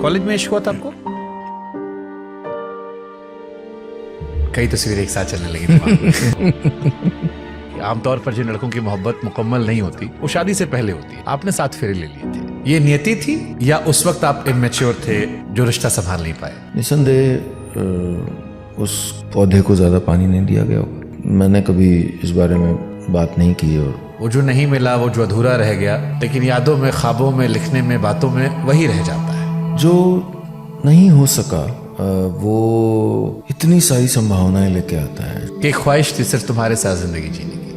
College में इश्क हुआ था आपको? कई तस्वीरें एक साथ चलने लगी थी। आमतौर पर जिन लड़कों की मोहब्बत मुकम्मल नहीं होती वो शादी से पहले होती है। आपने 7 फेरे ले लिए थे। ये नियति थी या उस वक्त आप इमेच्योर थे जो रिश्ता संभाल नहीं पाए? निसंदेह उस पौधे को ज्यादा पानी नहीं दिया गया होगा। मैंने कभी इस बारे में बात नहीं की। और वो जो नहीं मिला, वो जो अधूरा रह गया, लेकिन यादों में, ख्वाबों में, लिखने में, बातों में वही रह जाता है। जो नहीं हो सका वो इतनी सारी संभावनाएं लेके आता है कि ख्वाहिश थी सिर्फ तुम्हारे साथ जिंदगी जीने की।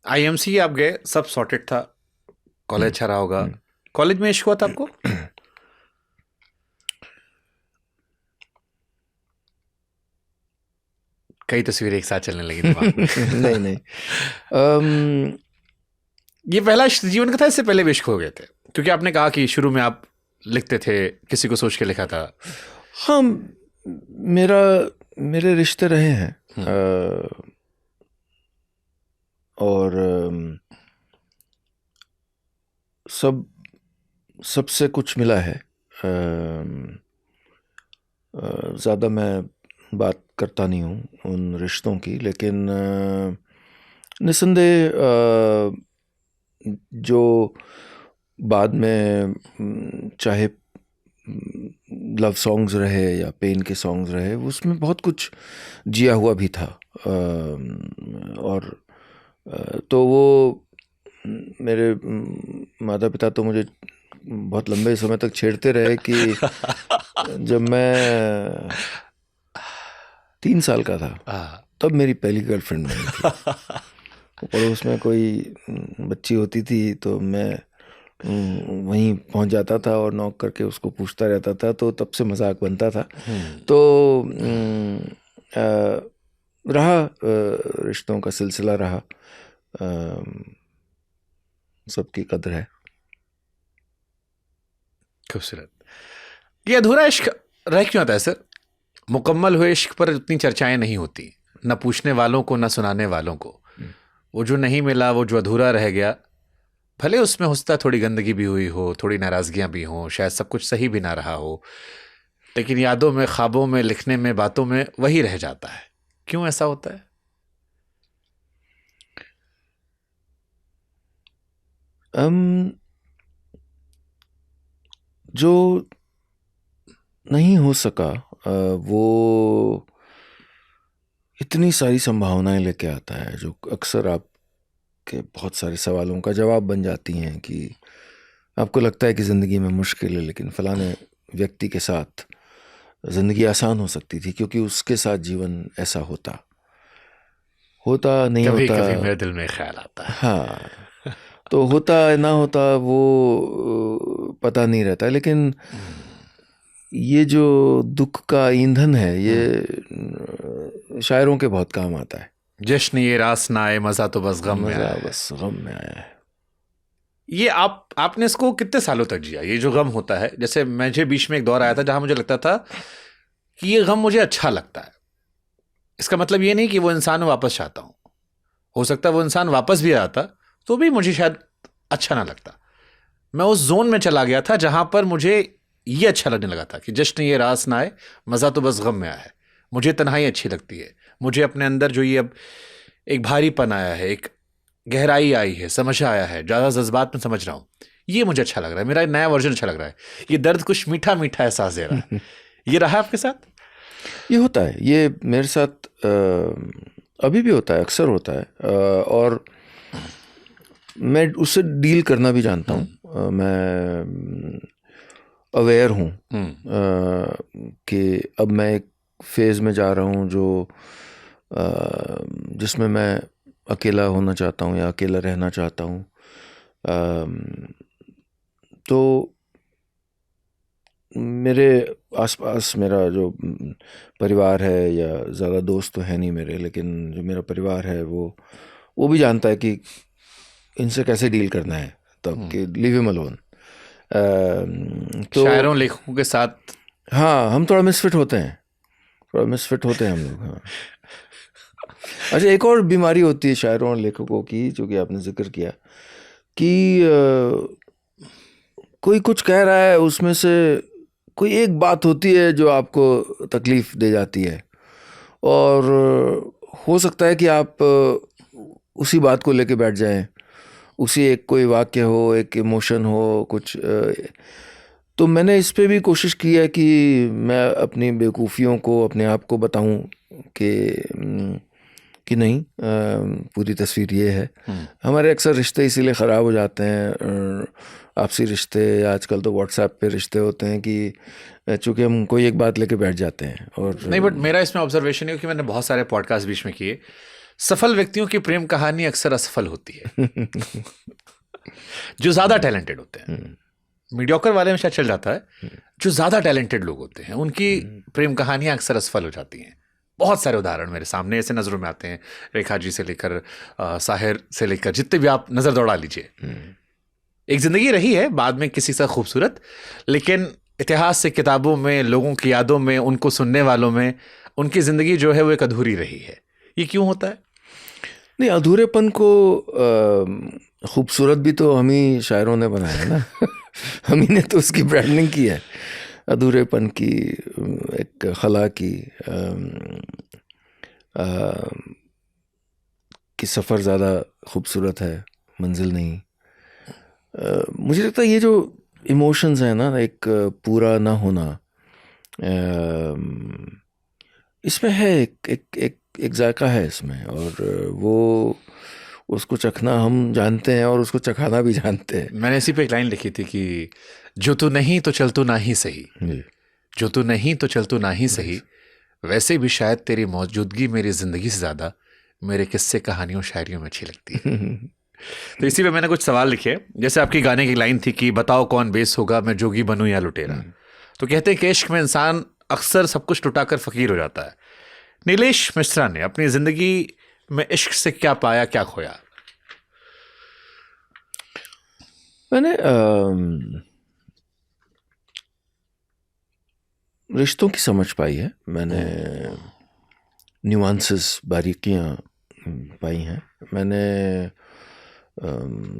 आईएमसी आप गए, सब सॉर्टेड था, कॉलेज अच्छा रहा होगा। कॉलेज में इश्क हुआ था आपको? कई तस्वीरें एक साथ चलने लगी थी। नहीं ये पहला जीवन का था, इससे पहले भी इश्क हो गए थे? क्योंकि आपने कहा कि शुरू में आप लिखते थे, किसी को सोच के लिखा था। हाँ, मेरे रिश्ते रहे हैं और सबसे कुछ मिला है। ज़्यादा मैं बात करता नहीं हूँ उन रिश्तों की, लेकिन निसंदेह जो बाद में चाहे लव सॉन्ग्स रहे या पेन के सॉन्ग्स रहे, उसमें बहुत कुछ जिया हुआ भी था। और तो वो मेरे माता पिता तो मुझे बहुत लंबे समय तक छेड़ते रहे कि जब मैं 3 साल का था तब मेरी पहली गर्लफ्रेंड बनी थी। पड़ोस में कोई बच्ची होती थी तो मैं वहीं पहुंच जाता था और नॉक करके उसको पूछता रहता था, तो तब से मजाक बनता था। तो रहा, रिश्तों का सिलसिला रहा, सबकी कदर है। खूबसूरत। ये अधूरा इश्क रह क्यों आता है सर? मुकम्मल हुए इश्क पर उतनी चर्चाएं नहीं होती, न पूछने वालों को, न सुनाने वालों को। वो जो नहीं मिला, वो जो अधूरा रह गया, भले उसमें होता थोड़ी गंदगी भी हुई हो, थोड़ी नाराजगियां भी हों, शायद सब कुछ सही भी ना रहा हो, लेकिन यादों में, ख्वाबों में, लिखने में, बातों में वही रह जाता है। क्यों ऐसा होता है? जो नहीं हो सका वो इतनी सारी संभावनाएं लेके आता है जो अक्सर आपके बहुत सारे सवालों का जवाब बन जाती हैं। कि आपको लगता है कि ज़िंदगी में मुश्किल है, लेकिन फलाने व्यक्ति के साथ ज़िंदगी आसान हो सकती थी, क्योंकि उसके साथ जीवन ऐसा होता नहीं कभी होता। कभी मेरे दिल में ख्याल आता है। हाँ, तो होता ना होता वो पता नहीं रहता, लेकिन ये जो दुख का ईंधन है ये शायरों के बहुत काम आता है। जश्न ये रास ना आए, मजा तो बस गम में आया है। बस गम में आया है। ये आपने इसको कितने सालों तक जिया, ये जो गम होता है? जैसे मुझे बीच में एक दौर आया था जहां मुझे लगता था कि ये गम मुझे अच्छा लगता है। इसका मतलब ये नहीं कि वो इंसान वापस चाहता हूं, हो सकता है वो इंसान वापस भी आता तो भी मुझे शायद अच्छा ना लगता। मैं उस जोन में चला गया था जहां पर मुझे ये अच्छा लगने लगा था कि जश्न ये रास ना आए, मजा तो बस गम में आया है। मुझे तन्हाई अच्छी लगती है, मुझे अपने अंदर जो ये अब एक भारीपन आया है, एक गहराई आई है, समझ आया है, ज़्यादा जज्बात में समझ रहा हूँ, ये मुझे अच्छा लग रहा है, मेरा नया वर्जन अच्छा लग रहा है। ये दर्द कुछ मीठा मीठा एहसास दे रहा है। ये रहा आपके साथ? ये होता है, ये मेरे साथ अभी भी होता है, अक्सर होता है। और मैं उससे डील करना भी जानता हूँ। मैं अवेयर हूँ कि अब मैं एक फेज़ में जा रहा हूँ जो जिसमें मैं अकेला होना चाहता हूँ या अकेला रहना चाहता हूँ। तो मेरे आसपास मेरा जो परिवार है, या ज़्यादा दोस्त तो है नहीं मेरे, लेकिन जो मेरा परिवार है वो भी जानता है कि इनसे कैसे डील करना है, तब कि लीव हिम अलोन। तो शायरों लेखकों के साथ हाँ, हम थोड़ा मिसफिट होते हैं हम लोग। हाँ, अच्छा, एक और बीमारी होती है शायरों और लेखकों की, जो कि आपने जिक्र किया, कि कोई कुछ कह रहा है, उसमें से कोई एक बात होती है जो आपको तकलीफ दे जाती है, और हो सकता है कि आप उसी बात को लेके बैठ जाएं, उसी एक कोई वाक्य हो, एक इमोशन हो, कुछ तो मैंने इस पे भी कोशिश की है कि मैं अपनी बेवकूफ़ियों को अपने आप को बताऊं कि नहीं, पूरी तस्वीर ये है। हमारे अक्सर रिश्ते इसीलिए ख़राब हो जाते हैं, आपसी रिश्ते, आजकल तो व्हाट्सएप पे रिश्ते होते हैं कि चूँकि हम कोई एक बात लेके बैठ जाते हैं। और नहीं, बट मेरा इसमें ऑब्जर्वेशन है कि मैंने बहुत सारे पॉडकास्ट बीच में किए, सफल व्यक्तियों की प्रेम कहानी अक्सर असफल होती है। जो ज़्यादा टैलेंटेड होते हैं, मीडियोकर वाले में शायद चल जाता है, जो ज़्यादा टैलेंटेड लोग होते हैं उनकी प्रेम कहानियां अक्सर असफल हो जाती हैं। बहुत सारे उदाहरण मेरे सामने ऐसे नज़रों में आते हैं, रेखा जी से लेकर साहिर से लेकर, जितने भी आप नज़र दौड़ा लीजिए, एक ज़िंदगी रही है बाद में किसी से खूबसूरत, लेकिन इतिहास से, किताबों में, लोगों की यादों में, उनको सुनने वालों में, उनकी ज़िंदगी जो है वो एक अधूरी रही है। ये क्यों होता है? नहीं, अधूरेपन को खूबसूरत भी तो हम ही शायरों ने बनाया है ना। हम ही ने तो उसकी ब्रांडिंग की है, अधूरेपन की, एक खला की, कि सफ़र ज़्यादा खूबसूरत है, मंजिल नहीं। मुझे लगता है ये जो इमोशंस हैं ना, एक पूरा ना होना, इसमें है एक जायका है इसमें, और वो उसको चखना हम जानते हैं और उसको चखाना भी जानते हैं। मैंने इसी पे एक लाइन लिखी थी कि जो तू नहीं तो चल तू ना ही सही, जो तू नहीं तो चल तू ना ही सही, वैसे भी शायद तेरी मौजूदगी मेरी ज़िंदगी से ज़्यादा मेरे किस्से, कहानियों, शायरियों में अच्छी लगती है। तो इसी पे मैंने कुछ सवाल लिखे, जैसे आपकी गाने की लाइन थी कि बताओ कौन बेस होगा, मैं जोगी बनूं या लुटेरा। तो कहते हैं कि इश्क में इंसान अक्सर सब कुछ लुटाकर फकीर हो जाता है। नीलेश मिश्रा ने अपनी जिंदगी में इश्क से क्या पाया, क्या खोया? मैंने रिश्तों की समझ पाई है, मैंने न्यूआंसेस, बारीकियां पाई हैं, मैंने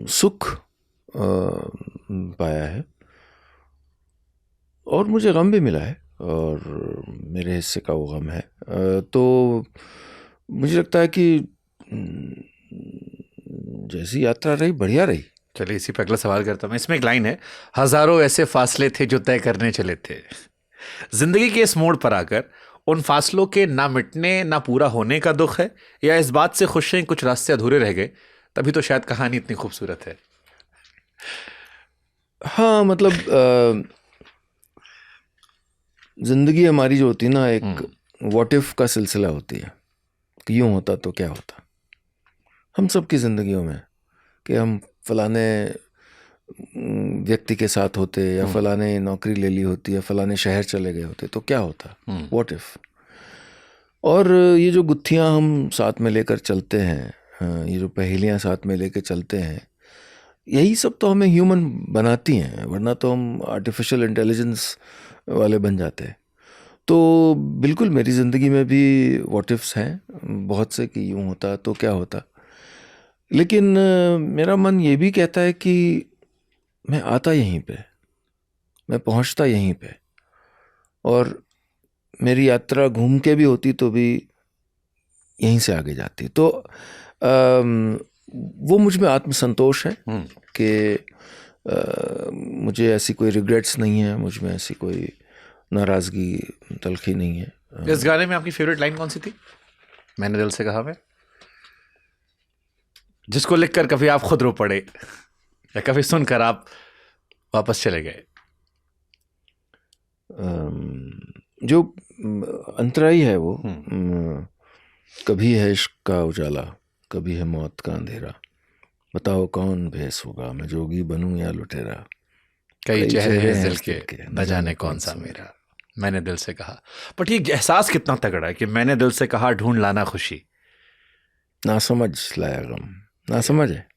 सुख पाया है, और मुझे गम भी मिला है, और मेरे हिस्से का वो गम है। तो मुझे लगता है कि जैसी यात्रा रही, बढ़िया रही। चलिए इसी पे अगला सवाल करता हूँ मैं। इसमें एक लाइन है, हजारों ऐसे फासले थे जो तय करने चले थे। जिंदगी के इस मोड़ पर आकर उन फासलों के ना मिटने, ना पूरा होने का दुख है, या इस बात से खुश हैं कुछ रास्ते अधूरे रह गए, तभी तो शायद कहानी इतनी खूबसूरत है? हाँ, मतलब जिंदगी हमारी जो होती है ना, एक व्हाट इफ का सिलसिला होती है कि यूं होता तो क्या होता। हम सब की जिंदगियों में कि हम फलाने व्यक्ति के साथ होते, या फलाने नौकरी ले ली होती, या फलाने शहर चले गए होते, तो क्या होता, व्हाट इफ। और ये जो गुत्थियां हम साथ में लेकर चलते हैं, ये जो पहेलियां साथ में लेकर चलते हैं, यही सब तो हमें ह्यूमन बनाती हैं, वरना तो हम आर्टिफिशियल इंटेलिजेंस वाले बन जाते हैं। तो बिल्कुल मेरी ज़िंदगी में भी व्हाट इफ्स हैं बहुत से, कि यूँ होता तो क्या होता। लेकिन मेरा मन ये भी कहता है कि मैं आता यहीं पे, मैं पहुंचता यहीं पे, और मेरी यात्रा घूम के भी होती तो भी यहीं से आगे जाती। तो वो मुझ में आत्मसंतोष है कि मुझे ऐसी कोई रिग्रेट्स नहीं है, मुझ में ऐसी कोई नाराज़गी, तलखी नहीं है। इस गाने में आपकी फेवरेट लाइन कौन सी थी? मैंने दिल से कहा, मैं जिसको लिखकर कभी आप खुद रो पड़े, या कभी सुनकर आप वापस चले गए? जो अंतराई है वो, कभी है इश्क का उजाला, कभी है मौत का अंधेरा, बताओ कौन भेस होगा, मैं जोगी बनूं या लुटेरा, कई चेहरे हैं दिल के, न जाने कौन सा मेरा, मैंने दिल से कहा। बट ये एहसास कितना तगड़ा है कि मैंने दिल से कहा, ढूंढ लाना खुशी। ना समझ लाया गम, ना समझ है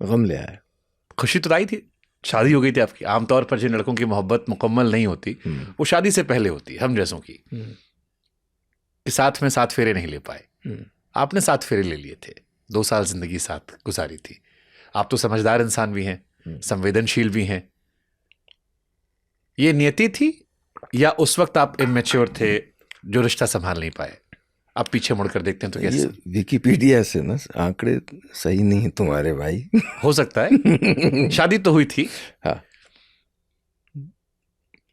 गम ले आया। खुशी तो आई थी, शादी हो गई थी आपकी। आमतौर पर जिन लड़कों की मोहब्बत मुकम्मल नहीं होती, वो शादी से पहले होती, हम जैसों की, कि साथ में साथ फेरे नहीं ले पाए। आपने 7 फेरे ले लिए थे, 2 साल जिंदगी साथ गुजारी थी, आप तो समझदार इंसान भी हैं, संवेदनशील भी हैं। ये नियति थी या उस वक्त आप इमेच्योर थे जो रिश्ता संभाल नहीं पाए? आप पीछे मुड़कर देखते हैं तो ये कैसे? विकिपीडिया से ना आंकड़े सही नहीं है तुम्हारे भाई। हो सकता है, शादी तो हुई थी। हाँ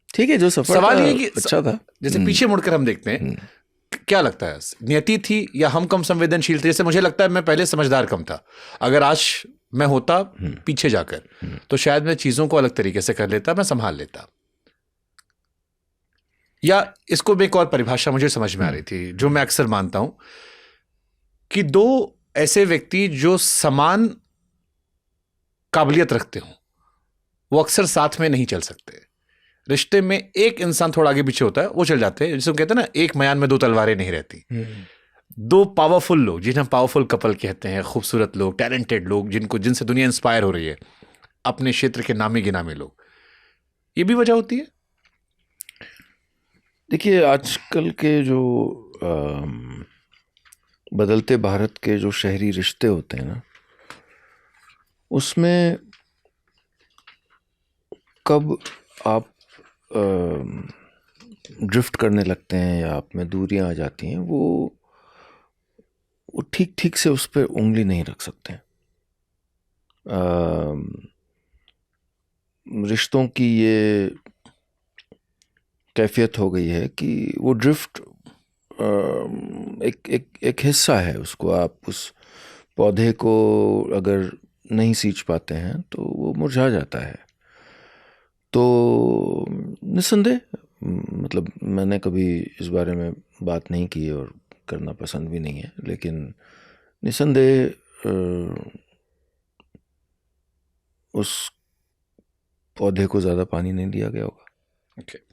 ठीक है, जो सफर सवाल था ये कि अच्छा था। जैसे पीछे मुड़कर हम देखते हैं, क्या लगता है नियति थी या हम कम संवेदनशील थे? जैसे मुझे लगता है मैं पहले समझदार कम था, अगर आज मैं होता पीछे जाकर तो शायद मैं चीजों को अलग तरीके से कर लेता, मैं संभाल लेता। या इसको भी एक और परिभाषा मुझे समझ में आ रही थी जो मैं अक्सर मानता हूं कि 2 ऐसे व्यक्ति जो समान काबिलियत रखते हों वो अक्सर साथ में नहीं चल सकते। रिश्ते में एक इंसान थोड़ा आगे पीछे होता है, वो चल जाते हैं। जिसे कहते हैं ना, एक मयान में 2 तलवारें नहीं रहती। 2 पावरफुल लोग, जिन्हें हम पावरफुल कपल कहते हैं, खूबसूरत लोग, टैलेंटेड लोग, जिनसे दुनिया इंस्पायर हो रही है, अपने क्षेत्र के नामी गिनामी लोग, ये भी वजह होती है। देखिए आजकल के जो बदलते भारत के जो शहरी रिश्ते होते हैं ना, उसमें कब आप ड्रिफ्ट करने लगते हैं या आप में दूरियां आ जाती हैं, वो ठीक ठीक से उस पर उंगली नहीं रख सकते हैं। रिश्तों की ये कैफियत हो गई है कि वो ड्रिफ्ट एक हिस्सा है, उसको आप उस पौधे को अगर नहीं सींच पाते हैं तो वो मुरझा जाता है। तो निस्संदेह, मतलब मैंने कभी इस बारे में बात नहीं की और करना पसंद भी नहीं है, लेकिन निस्संदेह उस पौधे को ज़्यादा पानी नहीं दिया गया होगा। Okay.